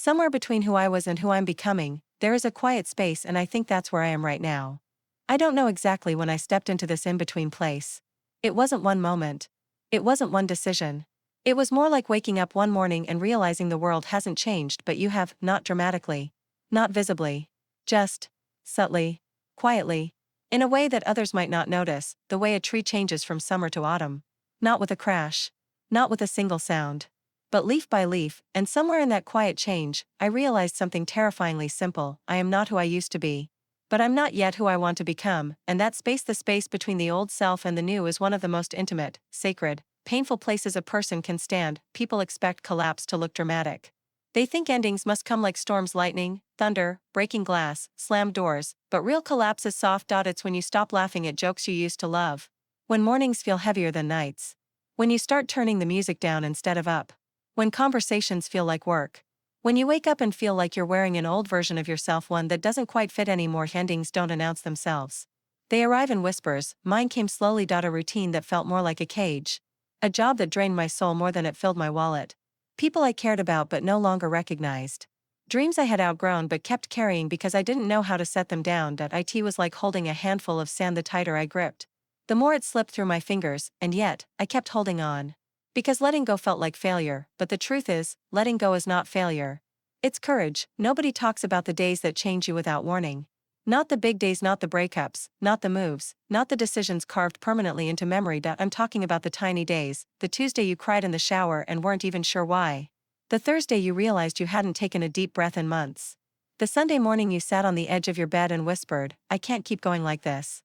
Somewhere between who I was and who I'm becoming, there is a quiet space, and I think that's where I am right now. I don't know exactly when I stepped into this in-between place. It wasn't one moment. It wasn't one decision. It was more like waking up one morning and realizing the world hasn't changed, but you have, not dramatically. Not visibly. Just subtly. Quietly. In a way that others might not notice, the way a tree changes from summer to autumn. Not with a crash. Not with a single sound. But leaf by leaf, and somewhere in that quiet change, I realized something terrifyingly simple. I am not who I used to be. But I'm not yet who I want to become, and that space, the space between the old self and the new, is one of the most intimate, sacred, painful places a person can stand. People expect collapse to look dramatic. They think endings must come like storms, lightning, thunder, breaking glass, slammed doors, but real collapse is soft. It's when you stop laughing at jokes you used to love. When mornings feel heavier than nights. When you start turning the music down instead of up. When conversations feel like work. When you wake up and feel like you're wearing an old version of yourself, one that doesn't quite fit anymore. Endings don't announce themselves. They arrive in whispers. Mine came slowly. A routine that felt more like a cage. A job that drained my soul more than it filled my wallet. People I cared about but no longer recognized. Dreams I had outgrown but kept carrying because I didn't know how to set them down. It was like holding a handful of sand. The tighter I gripped, the more it slipped through my fingers, and yet, I kept holding on. Because letting go felt like failure, but the truth is, letting go is not failure. It's courage. Nobody talks about the days that change you without warning. Not the big days, not the breakups, not the moves, not the decisions carved permanently into memory. I'm talking about the tiny days, the Tuesday you cried in the shower and weren't even sure why. The Thursday you realized you hadn't taken a deep breath in months. The Sunday morning you sat on the edge of your bed and whispered, I can't keep going like this.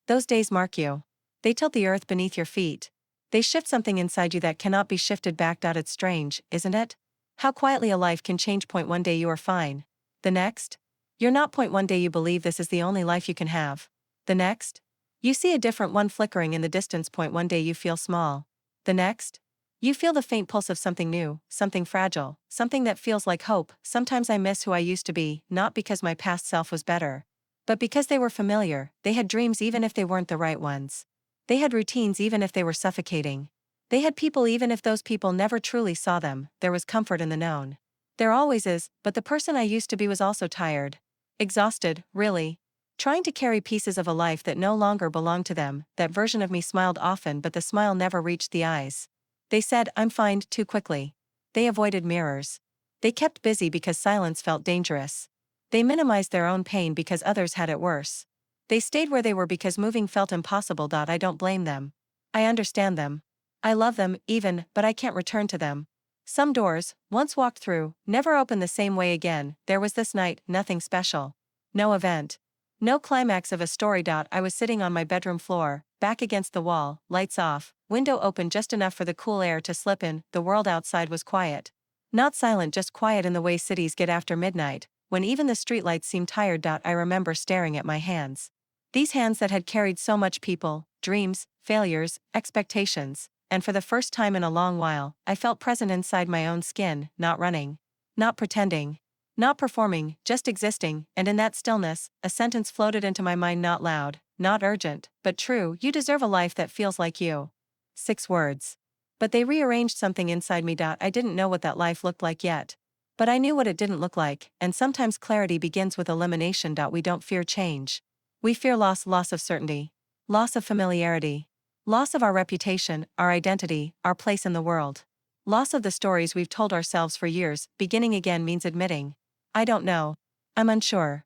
Those days mark you. They tilt the earth beneath your feet. They shift something inside you that cannot be shifted back. It's strange, isn't it? How quietly a life can change. One day you are fine. The next? You're not. One day you believe this is the only life you can have. The next? You see a different one flickering in the distance. One day you feel small. The next? You feel the faint pulse of something new, something fragile, something that feels like hope. Sometimes I miss who I used to be, not because my past self was better, but because they were familiar. They had dreams even if they weren't the right ones. They had routines even if they were suffocating. They had people even if those people never truly saw them. There was comfort in the known. There always is, but the person I used to be was also tired. Exhausted, really. Trying to carry pieces of a life that no longer belonged to them. That version of me smiled often, but the smile never reached the eyes. They said, I'm fine, too quickly. They avoided mirrors. They kept busy because silence felt dangerous. They minimized their own pain because others had it worse. They stayed where they were because moving felt impossible. I don't blame them. I understand them. I love them, even, but I can't return to them. Some doors, once walked through, never open the same way again. There was this night, nothing special. No event. No climax of a story. I was sitting on my bedroom floor, back against the wall, lights off, window open just enough for the cool air to slip in. The world outside was quiet. Not silent, just quiet in the way cities get after midnight, when even the streetlights seem tired. I remember staring at my hands. These hands that had carried so much people, dreams, failures, expectations, and for the first time in a long while, I felt present inside my own skin, not running, not pretending, not performing, just existing. And in that stillness, a sentence floated into my mind, not loud, not urgent, but true. You deserve a life that feels like you. 6 words. But they rearranged something inside me. I didn't know what that life looked like yet. But I knew what it didn't look like, and sometimes clarity begins with elimination. We don't fear change. We fear loss of certainty. Loss of familiarity. Loss of our reputation, our identity, our place in the world. Loss of the stories we've told ourselves for years. Beginning again means admitting, I don't know. I'm unsure.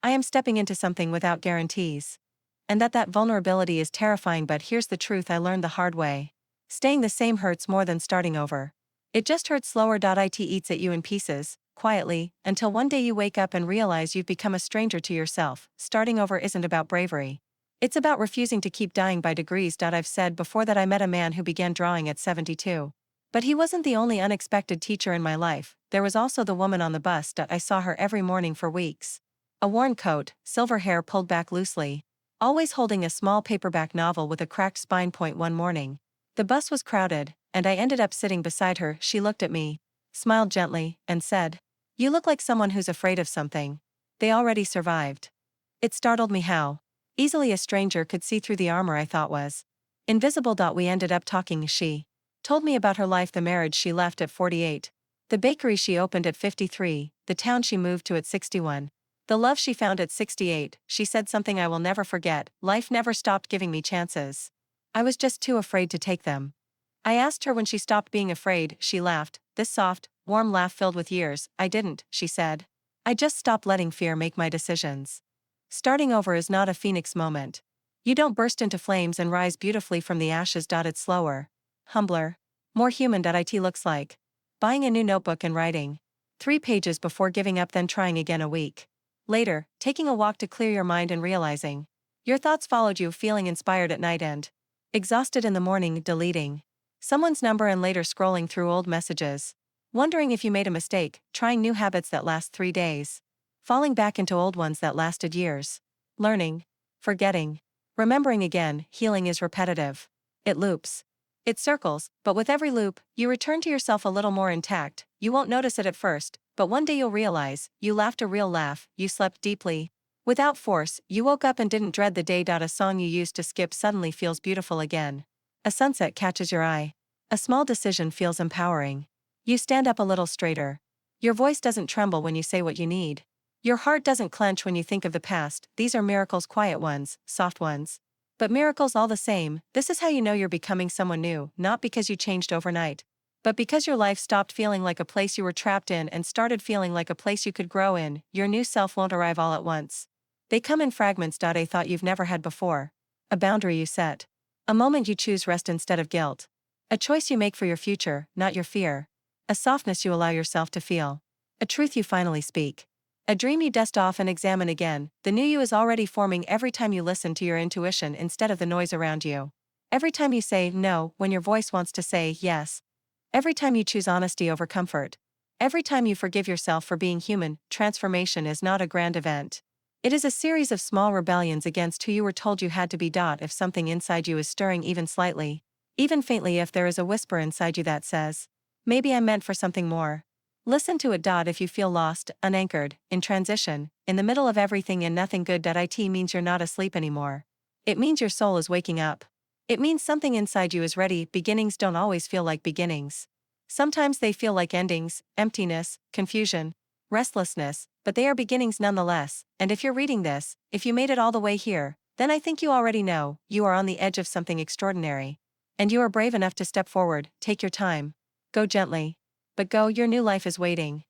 I am stepping into something without guarantees. And that vulnerability is terrifying, but here's the truth I learned the hard way. Staying the same hurts more than starting over. It just hurts slower. It eats at you in pieces, quietly, until one day you wake up and realize you've become a stranger to yourself. Starting over isn't about bravery. It's about refusing to keep dying by degrees. I've said before that I met a man who began drawing at 72. But he wasn't the only unexpected teacher in my life. There was also the woman on the bus. I saw her every morning for weeks. A worn coat, silver hair pulled back loosely. Always holding a small paperback novel with a cracked spine. One morning, the bus was crowded, and I ended up sitting beside her. She looked at me, smiled gently, and said, You look like someone who's afraid of something. They already survived. It startled me how easily a stranger could see through the armor I thought was invisible. We ended up talking. She told me about her life, the marriage she left at 48. The bakery she opened at 53, the town she moved to at 61. The love she found at 68, she said something I will never forget: life never stopped giving me chances. I was just too afraid to take them. I asked her when she stopped being afraid. She laughed, this soft, warm laugh filled with years. I didn't, she said. I just stopped letting fear make my decisions. Starting over is not a phoenix moment. You don't burst into flames and rise beautifully from the ashes. It's slower, humbler, more human. It looks like buying a new notebook and writing 3 pages before giving up, then trying again a week later, taking a walk to clear your mind and realizing your thoughts followed you, feeling inspired at night and exhausted in the morning, deleting someone's number and later scrolling through old messages, wondering if you made a mistake, trying new habits that last 3 days, falling back into old ones that lasted years, learning, forgetting, remembering again. Healing is repetitive. It loops. It circles, but with every loop, you return to yourself a little more intact. You won't notice it at first, but one day you'll realize you laughed a real laugh, you slept deeply, without force, you woke up and didn't dread the day. A song you used to skip suddenly feels beautiful again. A sunset catches your eye. A small decision feels empowering. You stand up a little straighter. Your voice doesn't tremble when you say what you need. Your heart doesn't clench when you think of the past. These are miracles, quiet ones, soft ones, but miracles all the same. This is how you know you're becoming someone new, not because you changed overnight, but because your life stopped feeling like a place you were trapped in and started feeling like a place you could grow in. Your new self won't arrive all at once. They come in fragments. A thought you've never had before. A boundary you set. A moment you choose rest instead of guilt. A choice you make for your future, not your fear. A softness you allow yourself to feel. A truth you finally speak. A dream you dust off and examine again. The new you is already forming every time you listen to your intuition instead of the noise around you. Every time you say no when your voice wants to say yes. Every time you choose honesty over comfort. Every time you forgive yourself for being human. Transformation is not a grand event. It is a series of small rebellions against who you were told you had to be. If something inside you is stirring even slightly, even faintly, if there is a whisper inside you that says, maybe I'm meant for something more, listen to it. If you feel lost, unanchored, in transition, in the middle of everything and nothing good, it means you're not asleep anymore. It means your soul is waking up. It means something inside you is ready. Beginnings don't always feel like beginnings. Sometimes they feel like endings, emptiness, confusion, restlessness, but they are beginnings nonetheless. And if you're reading this, if you made it all the way here, then I think you already know you are on the edge of something extraordinary. And you are brave enough to step forward. Take your time. Go gently. But go, your new life is waiting.